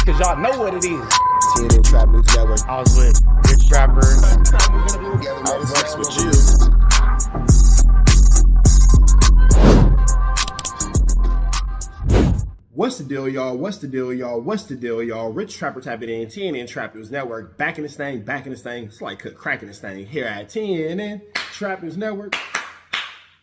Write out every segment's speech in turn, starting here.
cause y'all know what it is. TR3YWAY6 Network. I was with Rich Trapper. I flex with you. What's the deal, y'all? What's the deal, y'all? What's the deal, y'all? Rich Trapper tapping in, TR3YWAY6 Network. Back in this thing, back in this thing. It's like cracking this thing here at TR3YWAY6 Network.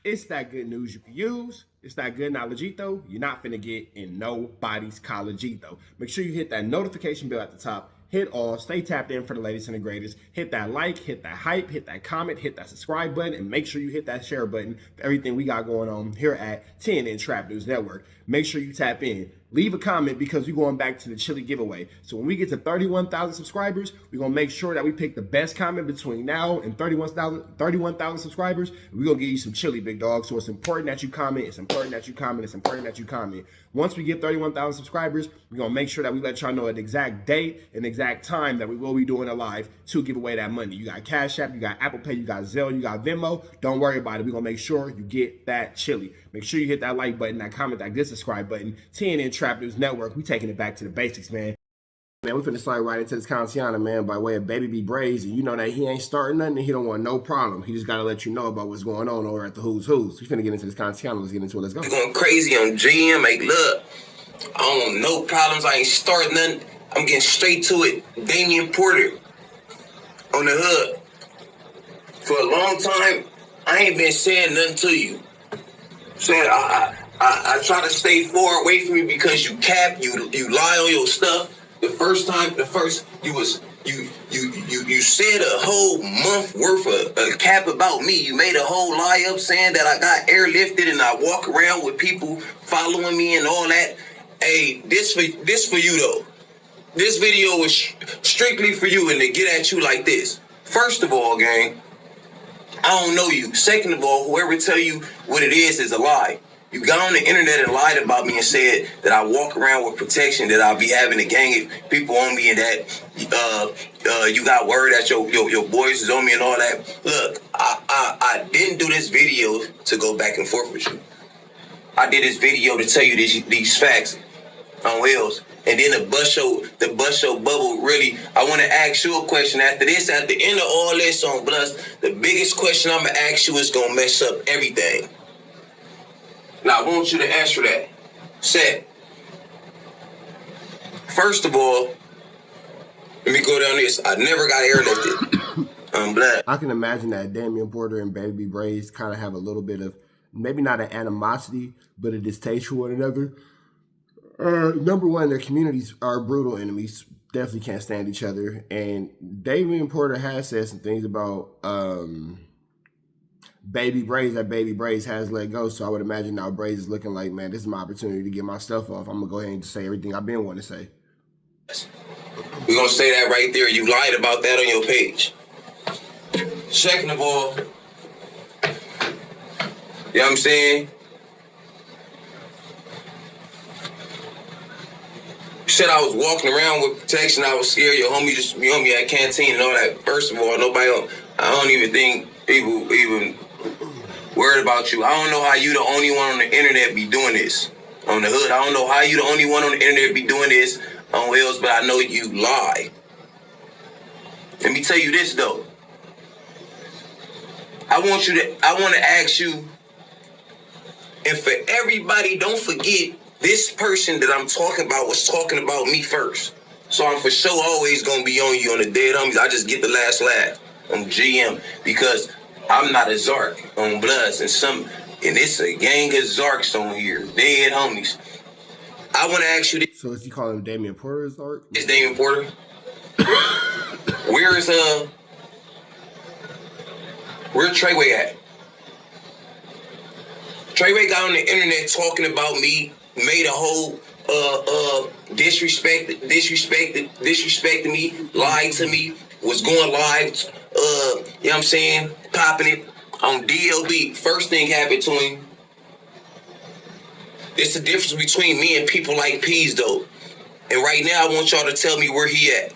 It's that good news you can use. It's that good knowledgeito you're not finna get in nobody's collegeito. Make sure you hit that notification bell at the top. Hit all, stay tapped in for the latest and the greatest. Hit that like, hit that hype, hit that comment, hit that subscribe button, and make sure you hit that share button for everything we got going on here at TR3YWAY6 Network. Make sure you tap in. Leave a comment because we're going back to the chili giveaway. So when we get to 31,000 subscribers, we're going to make sure that we pick the best comment between now and 31,000 subscribers. We're going to give you some chili, big dog. So it's important that you comment. It's important that you comment. It's important that you comment. Once we get 31,000 subscribers, we're going to make sure that we let y'all know an exact date and exact time that we will be doing a live to give away that money. You got Cash App, you got Apple Pay, you got Zelle, you got Venmo. Don't worry about it. We're going to make sure you get that chili. Make sure you hit that like button, that comment, that good subscribe button. TR3YWAY6 Network. We taking it back to the basics, man. Man, we finna slide right into this Contiana, man, by way of Baby Brazy. You know that he ain't starting nothing and he don't want no problem. He just gotta let you know about what's going on over at the Who's Who's. We finna get into this Contiana. Let's get into it. Let's go. Going crazy on GM. Like, look, I don't want no problems. I ain't starting nothing. I'm getting straight to it. Damian Porter on the hood. For a long time, I ain't been saying nothing to you. Said I try to stay far away from you because you cap, you lie on your stuff. The first you said a whole month worth of a cap about me. You made a whole lie up saying that I got airlifted and I walk around with people following me and all that. Hey, this for you though. This video was strictly for you and to get at you like this. First of all, gang, I don't know you. Second of all, whoever tell you what it is a lie. You got on the internet and lied about me and said that I walk around with protection, that I'll be having a gang of people on me, and that you got word that your boys is on me and all that. Look, I didn't do this video to go back and forth with you. I did this video to tell you these facts on wheels. And then the bust show bubble, really, I want to ask you a question after this. At the end of all this on Bloods, the biggest question I'm going to ask you is going to mess up everything. Now, I want you to answer that. Set. First of all, let me go down this. I never got airlifted. I'm Blood. I can imagine that Damian Porter and Baby Brazy kind of have a little bit of, maybe not an animosity, but a distaste for one another. Number one, their communities are brutal enemies. Definitely can't stand each other. And Damian Porter has said some things about Baby Brazy that Baby Brazy has let go. So I would imagine now Brazy is looking like, man, this is my opportunity to get my stuff off. I'm going to go ahead and say everything I've been wanting to say. We're going to say that right there. You lied about that on your page. Second of all, you know what I'm saying? Said I was walking around with protection. I was scared. Your homie just be on me at canteen and all that. First of all, I don't even think people even worried about you. I don't know how you the only one on the internet be doing this on the hood. I don't know how you the only one on the internet be doing this on wheels, but I know you lie. Let me tell you this though. I want to ask you, and for everybody, don't forget, this person that I'm talking about was talking about me first. So I'm for sure always going to be on you on the dead homies. I just get the last laugh on GM because I'm not a Zark on Bloods and it's a gang of Zarks on here. Dead homies. I want to ask you this. So is he calling Damian Porter a Zark? It's Damian Porter. Where's TR3YWAY at? TR3YWAY got on the internet talking about me. Made a whole disrespected me, lied to me, was going live, you know what I'm saying, popping it on DLB. First thing happened to him. It's the difference between me and people like Peas though. And right now I want y'all to tell me where he at.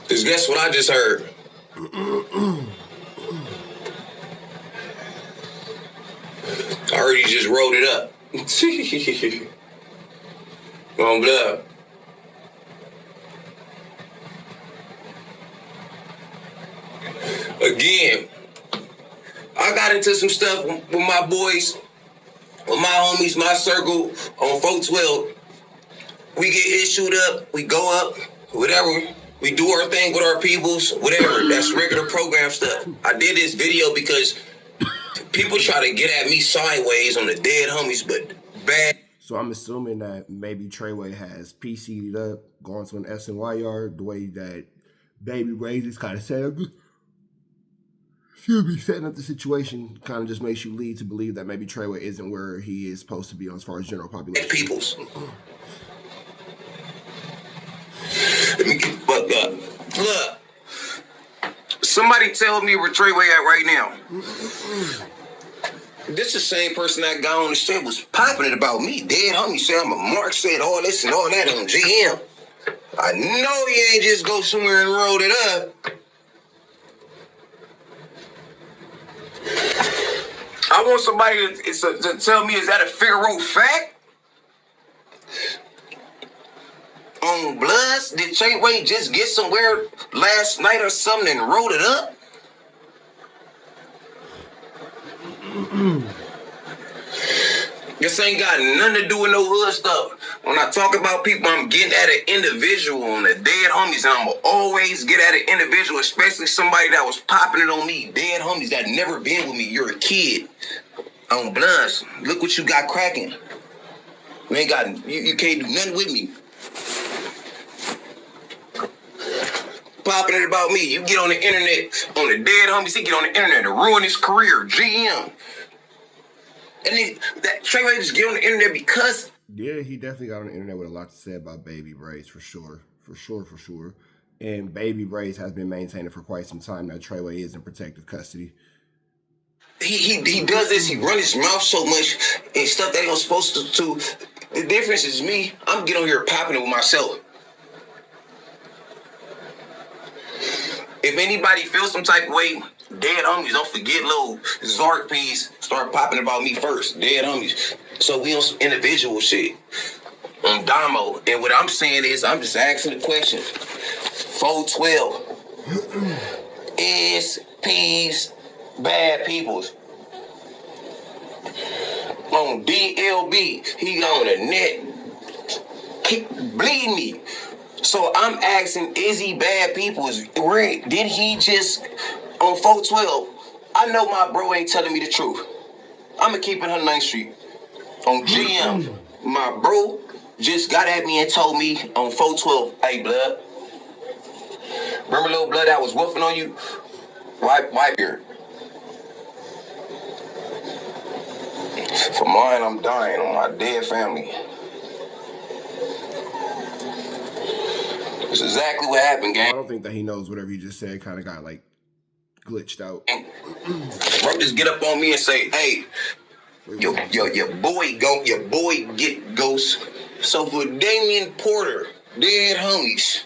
Cause guess what I just heard? I heard he just wrote it up. On Blood. Again, I got into some stuff with my boys, with my homies, my circle on 412. We get issued up, we go up, whatever. We do our thing with our peoples, whatever. That's regular program stuff. I did this video because people try to get at me sideways on the dead homies, but bad. So I'm assuming that maybe TR3YWAY has PC'd up, gone to an S&Y yard, the way that Baby Brazy's kind of set up. Should be setting up the situation, kind of just makes you lead to believe that maybe TR3YWAY isn't where he is supposed to be on as far as general population. Peoples. Let me get the fuck up. Look, somebody tell me where TR3YWAY at right now. This the same person that got on the street was popping it about me. Dead homie said I'm a mark, said all this and all that on GM. I know he ain't just go somewhere and rolled it up. I want somebody to tell me, is that a Figaro fact? On Bloods, did TR3YWAY just get somewhere last night or something and rolled it up? This ain't got nothing to do with no hood stuff. When I talk about people, I'm getting at an individual on the dead homies, and I'm going to always get at an individual, especially somebody that was popping it on me. Dead homies that never been with me. You're a kid. On Bloods, look what you got cracking. You ain't got, you can't do nothing with me. Popping it about me. You get on the internet, on the dead homies, he get on the internet to ruin his career. GM. And then that TR3YWAY just get on the internet because... Yeah, he definitely got on the internet with a lot to say about Baby Brazy, for sure. For sure. And Baby Brazy has been maintaining for quite some time that TR3YWAY is in protective custody. He does this, he run his mouth so much and stuff that he was supposed to. The difference is me, I'm getting on here popping it with myself. If anybody feels some type of way, dead homies, don't forget little Zark piece, start popping about me first, dead homies. So we on some individual shit on Damo. And what I'm saying is, I'm just asking the question. 412 is peace, bad peoples. On DLB, he on the net, keep bleeding me. So I'm asking, is he bad peoples? Where did he just on 412? I know my bro ain't telling me the truth. I'ma keep it on 9th Street. On GM, my bro just got at me and told me on 412, hey, blood. Remember little blood that was woofing on you? Wipe here. For mine, I'm dying on my dead family. That's exactly what happened, gang. I don't think that he knows whatever you just said kind of got like glitched out. Bro just get up on me and say, hey, your boy get ghost. So for Damian Porter, dead homies,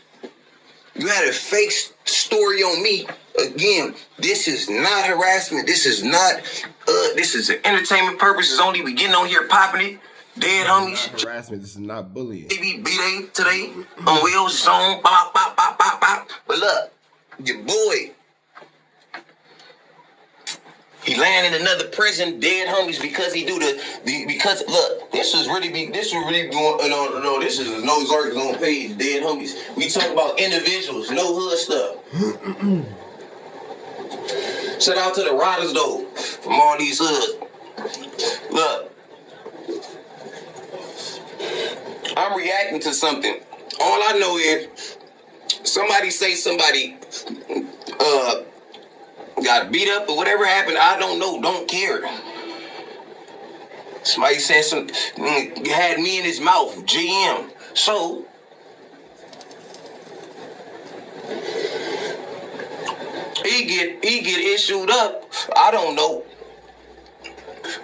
you had a fake story on me. Again, this is not harassment. This is not, this is an entertainment purpose. It's only we getting on here popping it. Dead homies. Not harassment. This is not bullying. B-Day today on Wheels song. Bop, bop, bop, bop, bop. But look, your boy, he landed in another prison, dead homies, because he do because look, this is really going, no, this is no Zark's on page, dead homies. We talk about individuals, no hood stuff. Shout out to the riders though, from all these hoods. Look, I'm reacting to something. All I know is somebody say somebody got beat up or whatever happened. I don't know. Don't care. Somebody said had me in his mouth. GM. So he get issued up. I don't know.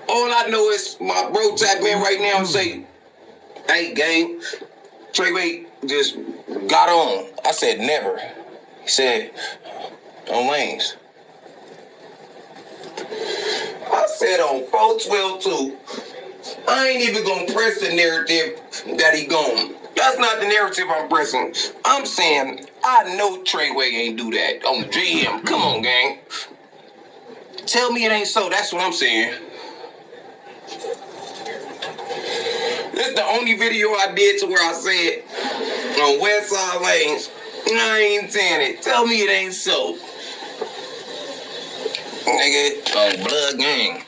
All I know is my bro tap in right now and say, hey, gang, TR3YWAY just got on. I said, never. He said, on lanes. I said on 412 too. I ain't even gonna press the narrative that he gone. That's not the narrative I'm pressing. I'm saying I know Treyway ain't do that on GM. Come on, gang. Tell me it ain't so. That's what I'm saying. This is the only video I did to where I said on West Side Lanes. I ain't saying it. Tell me it ain't so. Nigga, blood gang.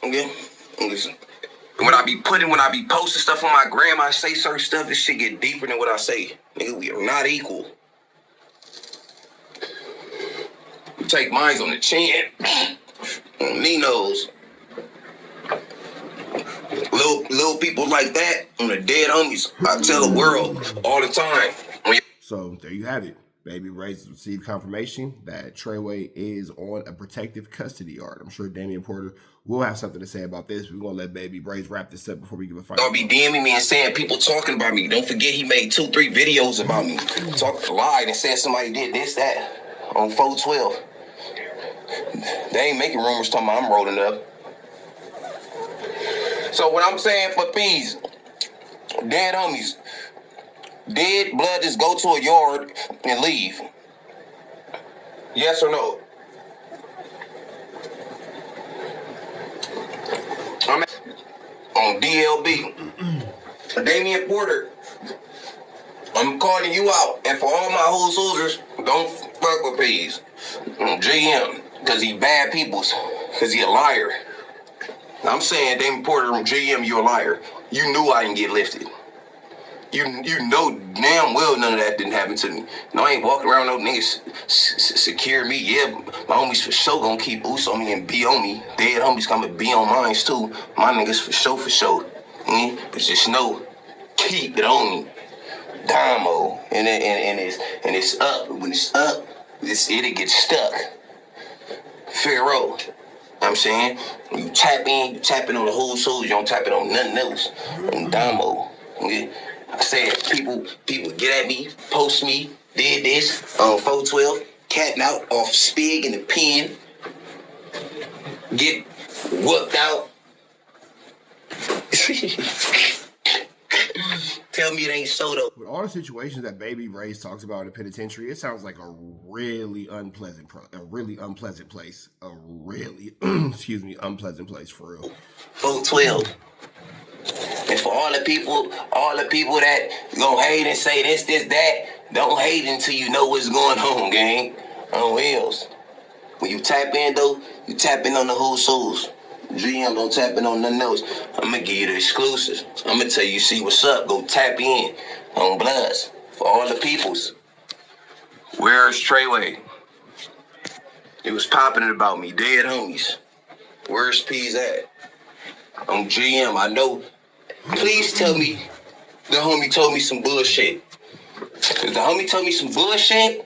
Okay? Listen. When I be posting stuff on my gram, I say certain stuff, this shit get deeper than what I say. Nigga, we are not equal. You take mines on the chin. On Nino's. Little people like that, on the dead homies, I tell the world all the time. So there you have it. Baby Brazy received confirmation that Treyway is on a protective custody yard. I'm sure Damian Porter will have something to say about this. We're going to let Baby Brazy wrap this up before we give a final. Y'all be DMing me and saying people talking about me. Don't forget he made 2-3 videos about me. Lied and said somebody did this, that on 412. They ain't making rumors talking about I'm rolling up. So what I'm saying for peas, dead homies, dead blood just go to a yard and leave. Yes or no? I'm on DLB. Damian Porter, I'm calling you out. And for all my whole soldiers, don't fuck with peas. GM, because he bad peoples, because he a liar. I'm saying, Damian Porter, GM, you a liar. You knew I didn't get lifted. You know damn well none of that didn't happen to me. No, I ain't walking around no niggas secure me. Yeah, my homies for sure gonna keep Oos on me and be on me. Dead homies gonna be on mine too. My niggas for sure. But just know, keep it on me. Damo. And it's up. When it's up, it'll get stuck. Pharaoh. I'm saying, when you tap in on the whole soul, you don't tap it on nothing else. On Damo. Okay? I said, people get at me, post me, did this on 412, catting out off Spig in the pen, get whooped out. Tell me it ain't so though. With all the situations that Baby Brazy talks about in the penitentiary, it sounds like a really unpleasant place. A really, unpleasant place for real. 412. And for all the people that gonna hate and say this, that, don't hate until you know what's going on, gang. On wheels. When you tap in though, you tap in on the whole souls. GM don't tap in on nothing else. I'm gonna give you the exclusives. I'm gonna tell you, see what's up. Go tap in on Bloods. For all the peoples. Where's Treyway? It was popping about me. Dead homies. Where's P's at? On GM, I know. Please tell me the homie told me some bullshit. If the homie told me some bullshit,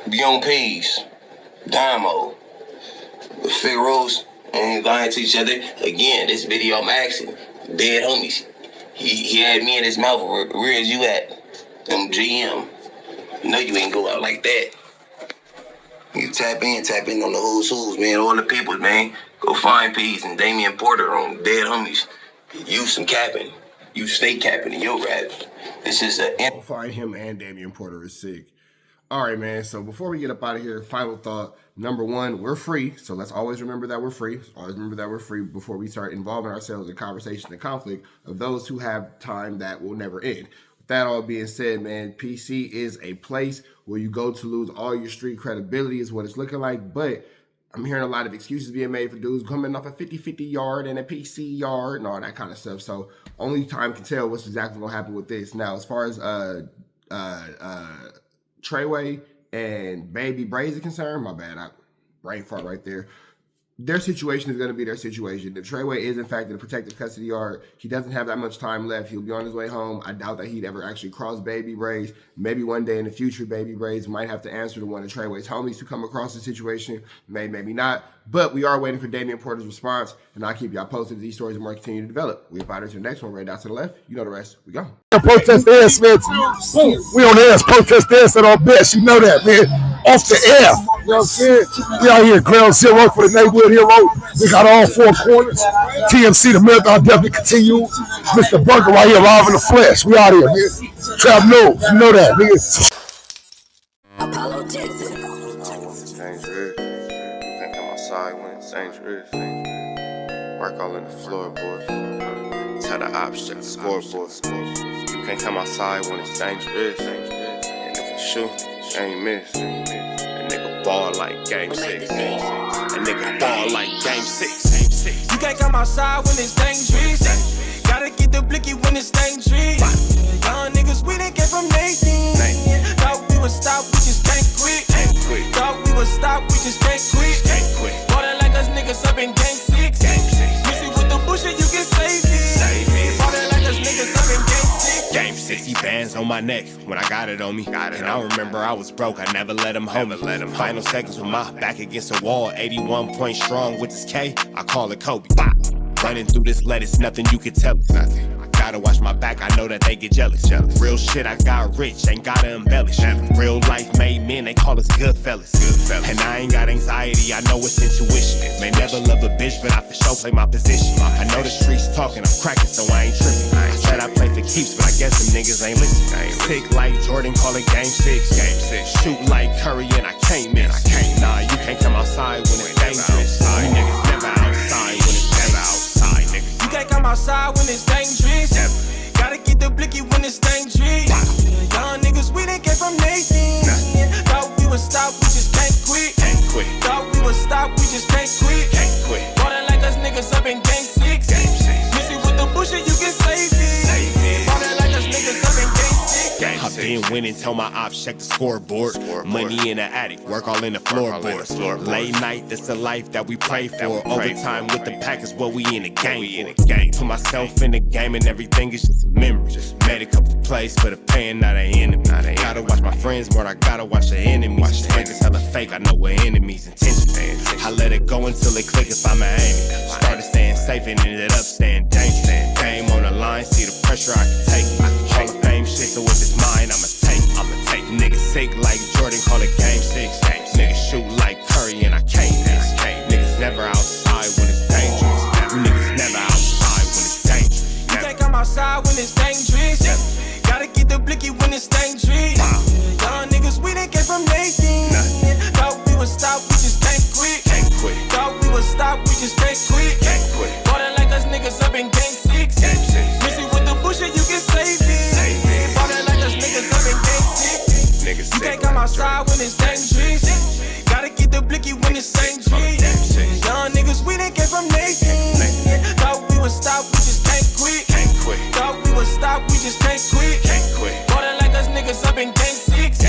be on P's. Damo. The Pharaohs ain't lying to each other. Again, this video I'm asking. Dead homies. He had me in his mouth. Where is you at? GM. You know you ain't go out like that. You tap in on the whole souls, man. All the people, man. Go find P's and Damian Porter on Dead Homies. You some capping. You stay capping in your rap. This is Go find him and Damian Porter is sick. All right, man. So before we get up out of here, final thought. Number one, we're free. So let's always remember that we're free. Always remember that we're free before we start involving ourselves in conversation and conflict of those who have time that will never end. With that all being said, man, PC is a place where you go to lose all your street credibility is what it's looking like. But I'm hearing a lot of excuses being made for dudes coming off a 50-50 yard and a PC yard and all that kind of stuff. So only time can tell what's exactly going to happen with this. Now, as far as Treyway and Baby Brazy concerned, my bad, I brain fart right there. Their situation is going to be their situation. If Treyway is, in fact, in a protective custody yard, he doesn't have that much time left. He'll be on his way home. I doubt that he'd ever actually cross Baby Brazy. Maybe one day in the future, Baby Brazy might have to answer to one of Treyway's homies to come across the situation. Maybe not. But we are waiting for Damian Porter's response, and I'll keep y'all posted as these stories and more continue to develop. We're about to the next one right down to the left. You know the rest. We go. Protest the air, Smith. We on the air, protest the air at our best. You know that, man. Off the air. You know what I'm saying? We out here, ground zero for the neighborhood hero. We got all four corners. TMC, the marathon definitely continue. Mr. Burger right here, live in the flesh. We out here, man. Trap knows. You know that, nigga. Apollo Jackson. Dangerous. You can't come outside when it's dangerous. Work all in the floorboard. Tell the ops check the scoreboard. You can't come outside when it's dangerous. And if you shoot, you ain't miss. That nigga ball like game 6. That nigga ball like game 6. You can't come outside when it's dangerous. Gotta get the blicky when it's dangerous. Young niggas, we done came from Nathan. Thought we would stop, we just can't quit. Thought we would stop, we just can't quit. Water like us niggas up in game 6. Missy with the bullshit, you can save it. Water like us niggas up in game 6. Game 60 bands on my neck when I got it on me. And I remember I was broke, I never let them hold me. Final seconds with my back against the wall, 81 points strong with this K, I call it Kobe. Running through this lettuce, nothing you can tell us. Gotta watch my back, I know that they get jealous. Real shit, I got rich, ain't gotta embellish. Real life made men, they call us good fellas. And I ain't got anxiety, I know it's intuition. May never love a bitch, but I for sure play my position. I know the streets talking, I'm cracking, so I ain't tripping. I said I play for keeps, but I guess them niggas ain't listening. Sick like Jordan, call it game 6. Shoot like Curry and I can't miss. Nah, you can't come outside when it's dangerous. You niggas never outside when it's outside, nigga. You can't come outside when it's dangerous. Gotta get the blicky when it's dangerous. Young niggas, we done came from Nathan. Thought we would stop, we just can't quit. Thought we would stop, we just can't quit. Water like us niggas up in game 6. Missy with the bullshit, you can save it. Water like us niggas up in game 6. I've been winning, tell my ops check the scoreboard. Money in the attic, work all in the floorboard. Late night, that's the life that we pray for. Overtime with the pack is what we in the game for. Put myself in the game and everything is just a memory. Made a couple plays for the pain, not an enemy. Gotta watch my friends more, I gotta watch the enemies. Niggas hella fake, I know what enemies' intentions. I let it go until it click if I'm an aiming. Started staying safe and ended up staying dangerous. Game on the line, see the pressure I can take. Hall of Fame shit, so if it's mine, I'ma take. Niggas sick like Jordan, call it game 6. Niggas shoot like Curry and I can't miss. Niggas never outside when it's dangerous. Niggas never outside when it's dangerous. You can't come outside when it's dangerous. Gotta get the blicky when it's dangerous. Young niggas, we done came from Nathan. Thought we would stop, we just can't quit. Thought we would stop, we just can't quit. Water like us niggas up in game 6. Missy with the bullshit, you can save it. Water like us niggas up in game 6. You can't come outside when it's dangerous. Gotta get the blicky when it's dangerous. Young niggas, we done came from Nathan. Thought we would stop, we just can't quit. Thought we would stop, we just can't quit. Water like us niggas up in game 6.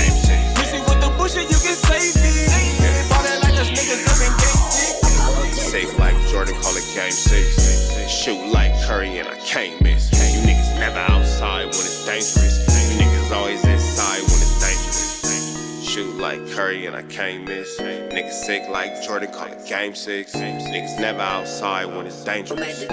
Missy with the bullshit, you can save it. Water like us niggas up in game 6. Safe like Jordan, call it game 6. Shoot like Curry and I can't miss. You niggas never outside when it's dangerous. You niggas always inside when it's dangerous. Shoot like Curry and I can't miss. Niggas sick like Jordan, call it game 6. Niggas never outside when it's dangerous.